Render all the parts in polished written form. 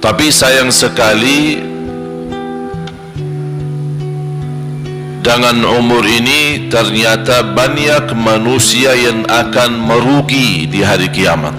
Tapi sayang sekali, dengan umur ini ternyata banyak manusia yang akan merugi di hari kiamat,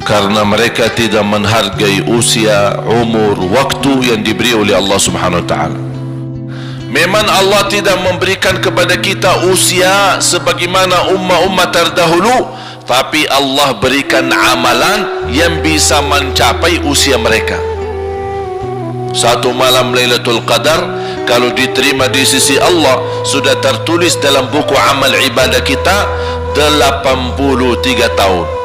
karena mereka tidak menghargai usia, umur, waktu yang diberi oleh Allah Subhanahu wa taala. Memang Allah tidak memberikan kepada kita usia sebagaimana umat-umat terdahulu, tapi Allah berikan amalan yang bisa mencapai usia mereka. Satu malam Lailatul Qadar kalau diterima di sisi Allah, sudah tertulis dalam buku amal ibadah kita 83 tahun.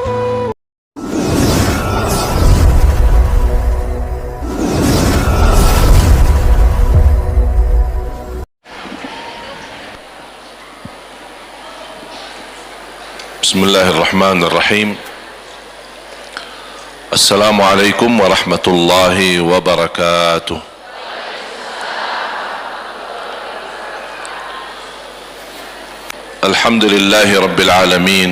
Bismillahirrahmanirrahim. Assalamualaikum warahmatullahi wabarakatuh. Alhamdulillahi rabbil alamin.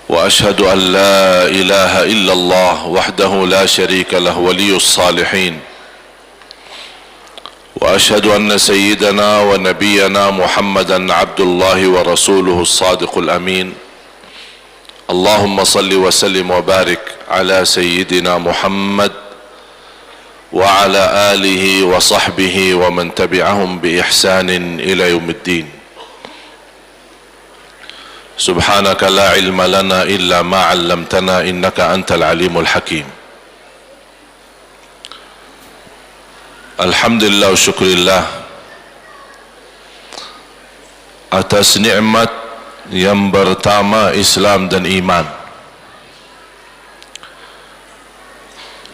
Wa ashhadu an la ilaha illallah wahdahu la syarika lah waliyus salihin. وأشهد أن سيدنا ونبينا محمدا عبد الله ورسوله الصادق الأمين. اللهم صل وسلم وبارك على سيدنا محمد وعلى آله وصحبه ومن تبعهم بإحسان إلى يوم الدين. سبحانك لا علم لنا إلا ما علمتنا إنك أنت العليم الحكيم. Alhamdulillah wa syukurillah atas nikmat yang pertama, Islam dan iman.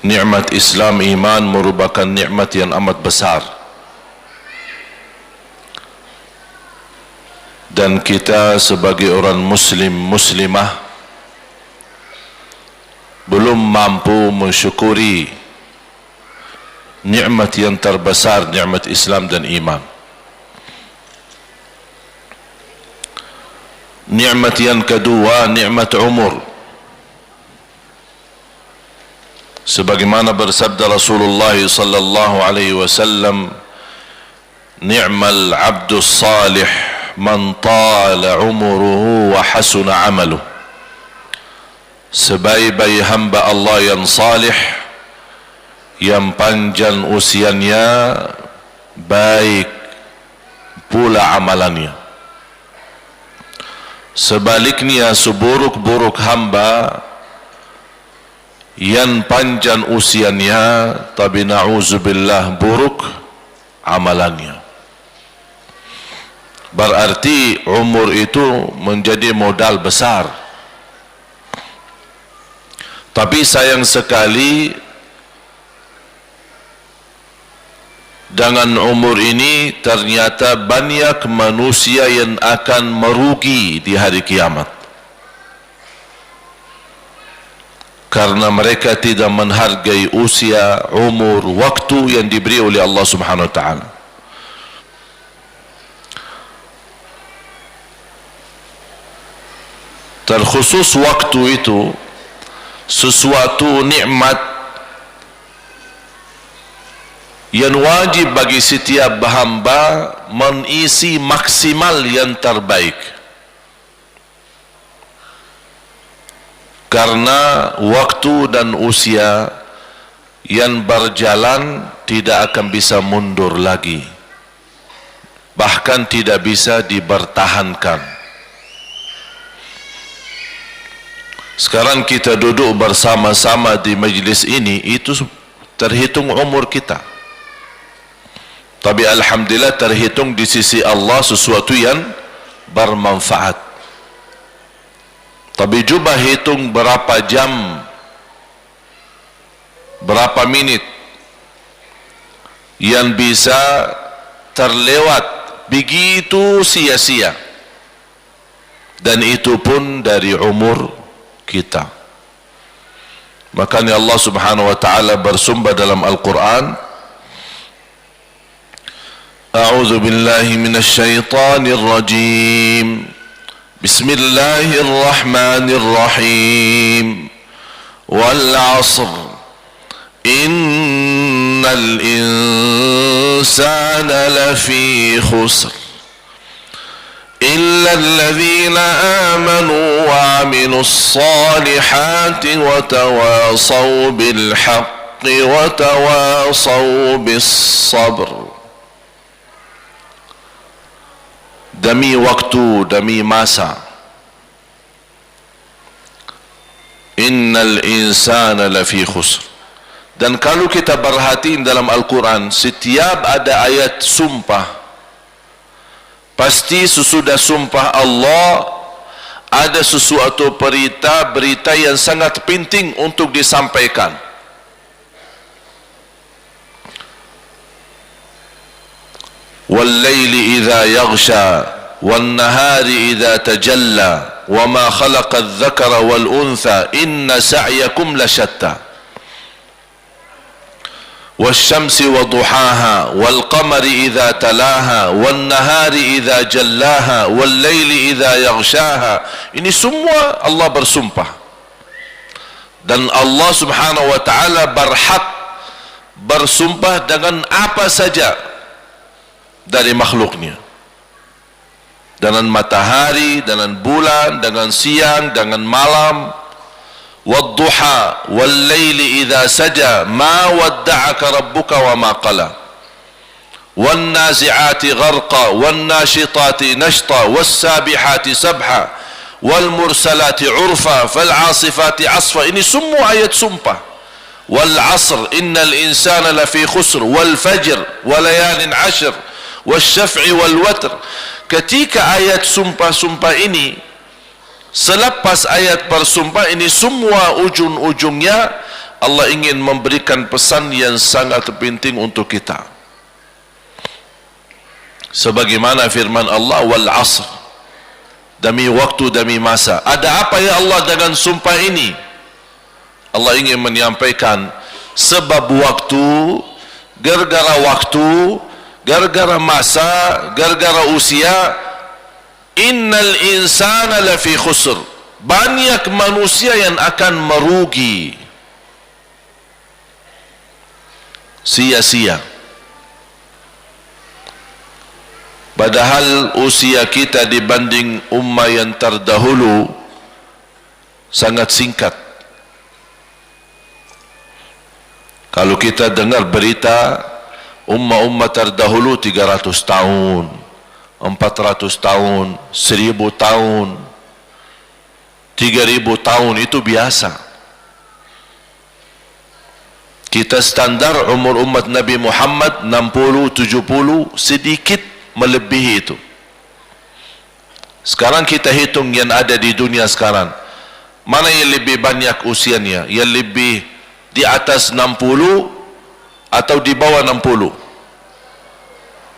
Nikmat Islam iman merupakan nikmat yang amat besar, dan kita sebagai orang muslim muslimah belum mampu mensyukuri nikmat yang terbesar, nikmat Islam dan iman. Nikmat yang kedua, nikmat umur. Sebagaimana bersabda Rasulullah sallallahu alaihi wasallam, "Ni'mal 'abdus salih man tala umruhu wa hasuna 'amaluhu." Sebaik-baik hamba Allah yang salih, yang panjang usianya, baik pula amalannya. Sebaliknya, seburuk-buruk hamba yang panjang usianya tapi na'udzubillah buruk amalannya. Berarti umur itu menjadi modal besar. Tapi sayang sekali, dengan umur ini ternyata banyak manusia yang akan merugi di hari kiamat, karena mereka tidak menghargai usia, umur, waktu yang diberi oleh Allah Subhanahu wa taala. Terkhusus waktu itu sesuatu nikmat yang wajib bagi setiap hamba mengisi maksimal yang terbaik, karena waktu dan usia yang berjalan tidak akan bisa mundur lagi, bahkan tidak bisa dipertahankan. Sekarang kita duduk bersama-sama di majlis ini, itu terhitung umur kita, tapi alhamdulillah terhitung di sisi Allah sesuatu yang bermanfaat. Tapi coba hitung berapa jam, berapa menit yang bisa terlewat begitu sia-sia, dan itu pun dari umur kita. Makanya Allah Subhanahu wa taala bersumpah dalam Al-Qur'an, "A'udzu billahi minasy syaithanir rajim. Bismillahirrahmanirrahim. Wal 'ashr innal insana lafi khusr illa alladhina amanu wa 'amilus salihati wa tawasaw bil haqqi wa tawasaw bis sabr. Demi waktu, demi masa, innal insana lafi khusr. Dan kalau kita perhatiin dalam Al-Quran, setiap ada ayat sumpah, pasti sesudah sumpah Allah ada sesuatu berita yang sangat penting untuk disampaikan. وَاللَّيْلِ إِذَا يَغْشَى وَالنَّهَارِ إِذَا تَجَلَّى وَمَا خَلَقَ الذَّكَرَ وَالْأُنْثَى إِنَّ سَعْيَكُمْ لَشَتَّى وَالشَّمْسِ وَضُحَاهَا وَالْقَمَرِ إِذَا تَلَاهَا وَالنَّهَارِ إِذَا جَلَّاهَا وَاللَّيْلِ إِذَا يَغْشَاهَا. Ini semua Allah bersumpah, dan Allah subhanahu wa ta'ala berhak bersumpah dengan apa saja dari makhluknya, dengan matahari, dengan bulan, dengan siang, dengan malam. Wadduha wal-laili idza saja ma wadda'aka rabbuka wa ma qala wan-nazi'ati gharqa wan-nashitati nashta was-sabihati sabha wal-mursalati 'urfa fal-'asifati 'asfa. Ini semua ayat sumpah. Wal 'asr innal insana lafi khusr wal fajr wa layalin 'ashr wasyaf'i wal watr. Ketika ayat sumpah-sumpah ini, selepas ayat bersumpah ini, semua ujung-ujungnya Allah ingin memberikan pesan yang sangat penting untuk kita. Sebagaimana firman Allah, wal 'asr, demi waktu, demi masa. Ada apa ya Allah dengan sumpah ini? Allah ingin menyampaikan sebab waktu, gara-gara waktu, gara-gara masa, gara-gara usia, innal insana lafi khusr, banyak manusia yang akan merugi, sia-sia. Padahal usia kita dibanding ummah yang terdahulu sangat singkat. Kalau kita dengar berita ummah-ummah terdahulu 300 tahun, 400 tahun, 1000 tahun, 3000 tahun, itu biasa. Kita standar umur umat Nabi Muhammad 60, 70, sedikit melebihi itu. Sekarang kita hitung yang ada di dunia sekarang, mana yang lebih banyak usianya? Yang lebih di atas 60 atau di bawah 60?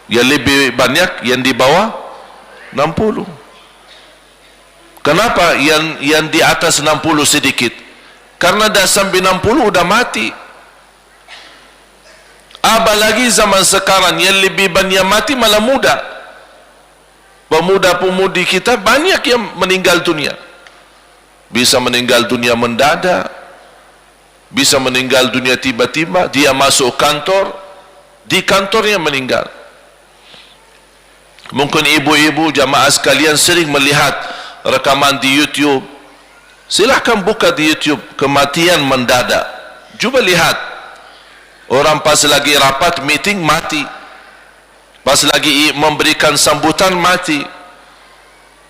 Yang lebih banyak yang di bawah 60. Kenapa yang di atas 60 sedikit? Karena dah sampai 60 udah mati. Apalagi zaman sekarang yang lebih banyak mati malah muda. Pemuda-pemudi kita banyak yang meninggal dunia. Bisa meninggal dunia mendadak, bisa meninggal dunia tiba-tiba. Dia masuk kantor, di kantornya meninggal. Mungkin ibu-ibu jamaah sekalian sering melihat rekaman di YouTube. Silahkan buka di YouTube, kematian mendadak. Cuba lihat, orang pas lagi rapat meeting mati, pas lagi memberikan sambutan mati,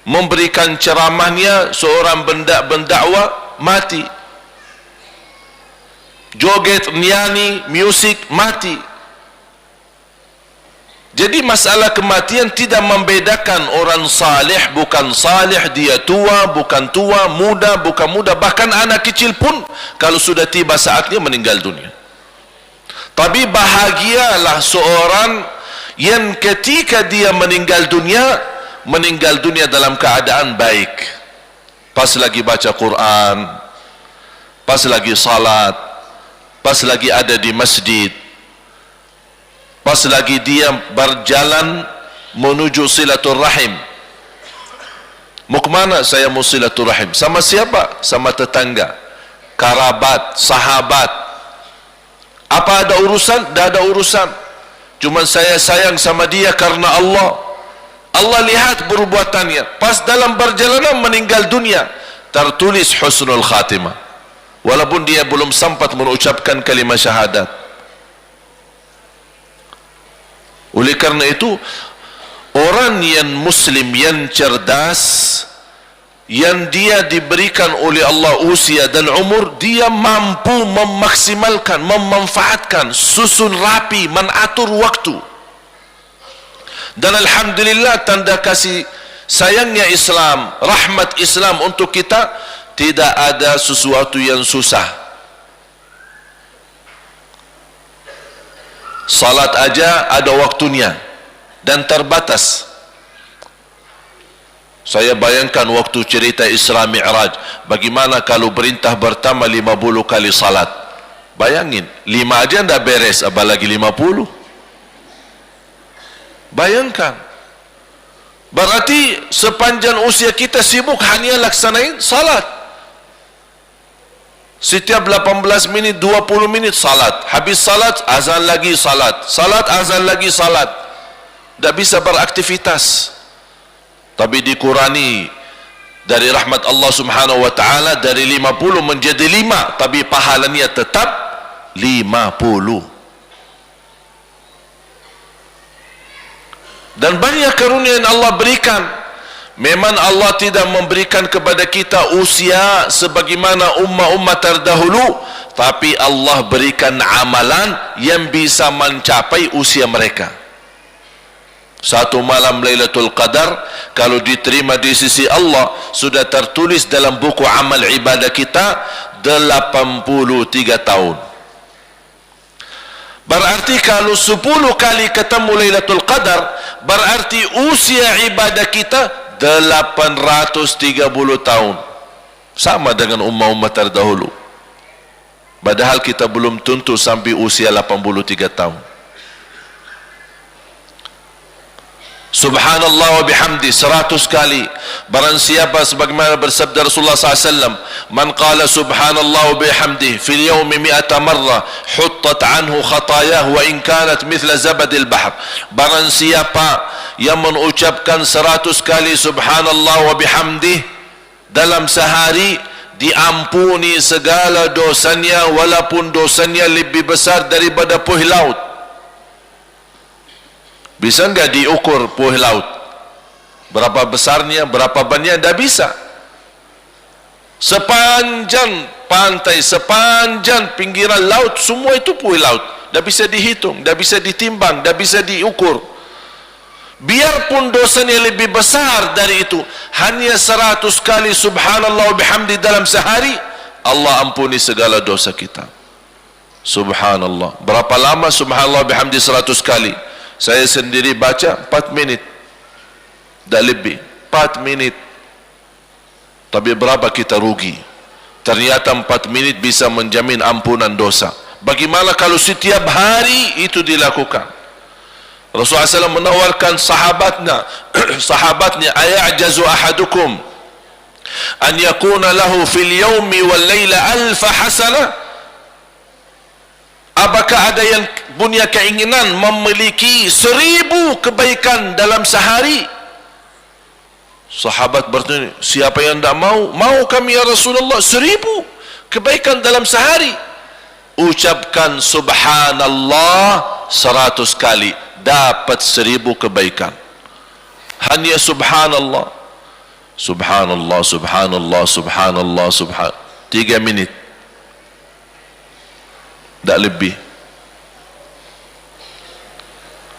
memberikan ceramahnya seorang bendakwa mati, joget, nyanyi, musik, mati. Jadi masalah kematian tidak membedakan orang salih bukan salih, dia tua bukan tua, muda bukan muda, bahkan anak kecil pun kalau sudah tiba saatnya meninggal dunia. Tapi bahagialah seorang yang ketika dia meninggal dunia dalam keadaan baik, pas lagi baca Quran, pas lagi salat, pas lagi ada di masjid, pas lagi dia berjalan menuju silaturrahim. Mau kemana? Saya mau silaturahim. Sama siapa? Sama tetangga, kerabat, sahabat. Apa ada urusan? Dah ada urusan. Cuma saya sayang sama dia karena Allah. Allah lihat perbuatannya. Pas dalam perjalanan meninggal dunia, tertulis husnul khatimah. Walaupun dia belum sempat mengucapkan kalimat syahadat. Oleh karena itu, orang yang muslim, yang cerdas, yang dia diberikan oleh Allah usia dan umur, dia mampu memaksimalkan, memanfaatkan, susun rapi, menatur waktu. Dan alhamdulillah, tanda kasih sayangnya Islam, rahmat Islam untuk kita, tidak ada sesuatu yang susah. Salat aja ada waktunya dan terbatas. Saya bayangkan waktu cerita Isra Mi'raj, bagaimana kalau perintah pertama 50 kali salat. Bayangin, 5 aja dah beres, apalagi 50. Bayangkan. Berarti sepanjang usia kita sibuk hanya laksanain salat. Setiap 18 minit, 20 minit salat. Habis salat, azan lagi salat. Salat, azan lagi salat. Tak bisa beraktivitas. Tapi dikurangi dari rahmat Allah subhanahu wa ta'ala, dari 50 menjadi 5, tapi pahalanya tetap 50. Dan banyak karunia yang Allah berikan. Memang Allah tidak memberikan kepada kita usia sebagaimana umat-umat terdahulu, tapi Allah berikan amalan yang bisa mencapai usia mereka. Satu malam Lailatul Qadar, kalau diterima di sisi Allah, sudah tertulis dalam buku amal ibadah kita 83 tahun. Berarti kalau 10 kali ketemu Lailatul Qadar, berarti usia ibadah kita 830 tahun. Sama dengan umat-umat terdahulu. Padahal kita belum tentu sampai usia 83 tahun. Subhanallah wa bihamdi 100 kali. Barang siapa sebagaimana bersabda Rasulullah SAW, man qala subhanallah wa bihamdi fil yawmi 100 marrah huttat anhu khatayah wa in kanat mithla zabadil bahr. Barang siapa yang mengucapkan 100 kali subhanallah wa bihamdi dalam sehari, diampuni segala dosanya walaupun dosanya lebih besar daripada puih laut. Bisa enggak diukur puih laut? Berapa besarnya, berapa banyak? Tak bisa. Sepanjang pantai, sepanjang pinggiran laut, semua itu puih laut. Tak bisa dihitung, tak bisa ditimbang, tak bisa diukur. Biarpun dosanya lebih besar dari itu, hanya 100 kali subhanallah wa bihamdi dalam sehari, Allah ampuni segala dosa kita. Subhanallah. Berapa lama subhanallah wa bihamdi 100 kali? Saya sendiri baca 4 minit. Tak lebih 4 minit. Tapi berapa kita rugi? Ternyata 4 minit bisa menjamin ampunan dosa. Bagaimana kalau setiap hari itu dilakukan? Rasulullah SAW menawarkan sahabatnya, ayajazu ahadukum an yakuna lahu fil yawmi wal layla alfa hasanah. Apakah ada yang punya keinginan memiliki 1000 kebaikan dalam sehari? Sahabat bertanya, siapa yang tak mau? Mau kami ya Rasulullah, 1000 kebaikan dalam sehari. Ucapkan subhanallah 100 kali, dapat 1000 kebaikan. Hanya subhanallah, subhanallah, subhanallah, subhanallah, subhanallah, 3 minit. Tak lebih.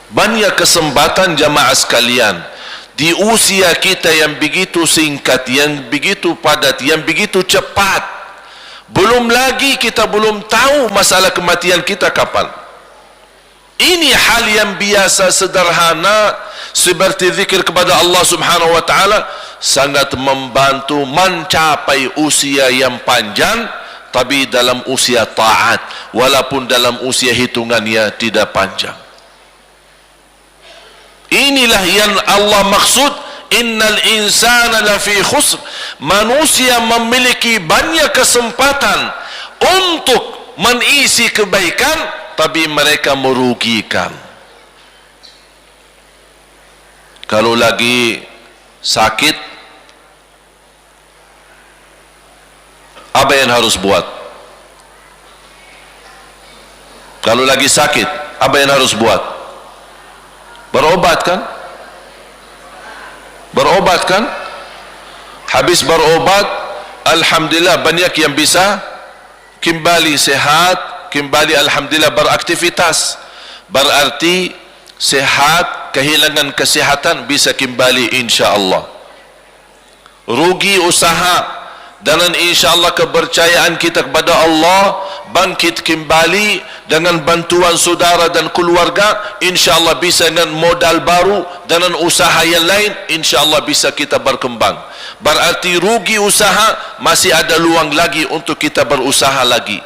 Banyak kesempatan jamaah sekalian, di usia kita yang begitu singkat, yang begitu padat, yang begitu cepat, belum lagi kita belum tahu masalah kematian kita kapan. Ini hal yang biasa, sederhana, seperti zikir kepada Allah subhanahu wa ta'ala, sangat membantu mencapai usia yang panjang, tapi dalam usia taat, walaupun dalam usia hitungannya tidak panjang. Inilah yang Allah maksud, innal insana lafi khusr, manusia memiliki banyak kesempatan untuk mengisi kebaikan, tapi mereka merugikan. Kalau lagi sakit, apa yang harus buat? Kalau lagi sakit, apa yang harus buat? Berobat kan? Berobat kan? Habis berobat, alhamdulillah banyak yang bisa kembali sehat, kembali alhamdulillah beraktivitas. Berarti sehat, kehilangan kesehatan bisa kembali insya-Allah. Rugi usaha dan insya-Allah kepercayaan kita kepada Allah bangkit kembali dengan bantuan saudara dan keluarga, insya-Allah bisa dengan modal baru dan usaha yang lain, insya-Allah bisa kita berkembang. Berarti rugi usaha, masih ada luang lagi untuk kita berusaha lagi.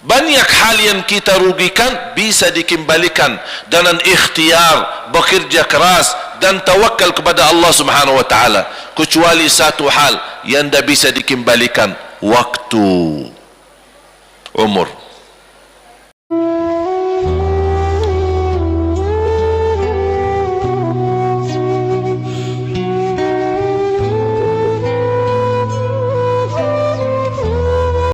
Banyak hal yang kita rugikan bisa dikembalikan dengan ikhtiar, bekerja keras dan tawakal kepada Allah Subhanahu wa taala. Kecuali satu hal yang tidak bisa dikembalikan, waktu, umur.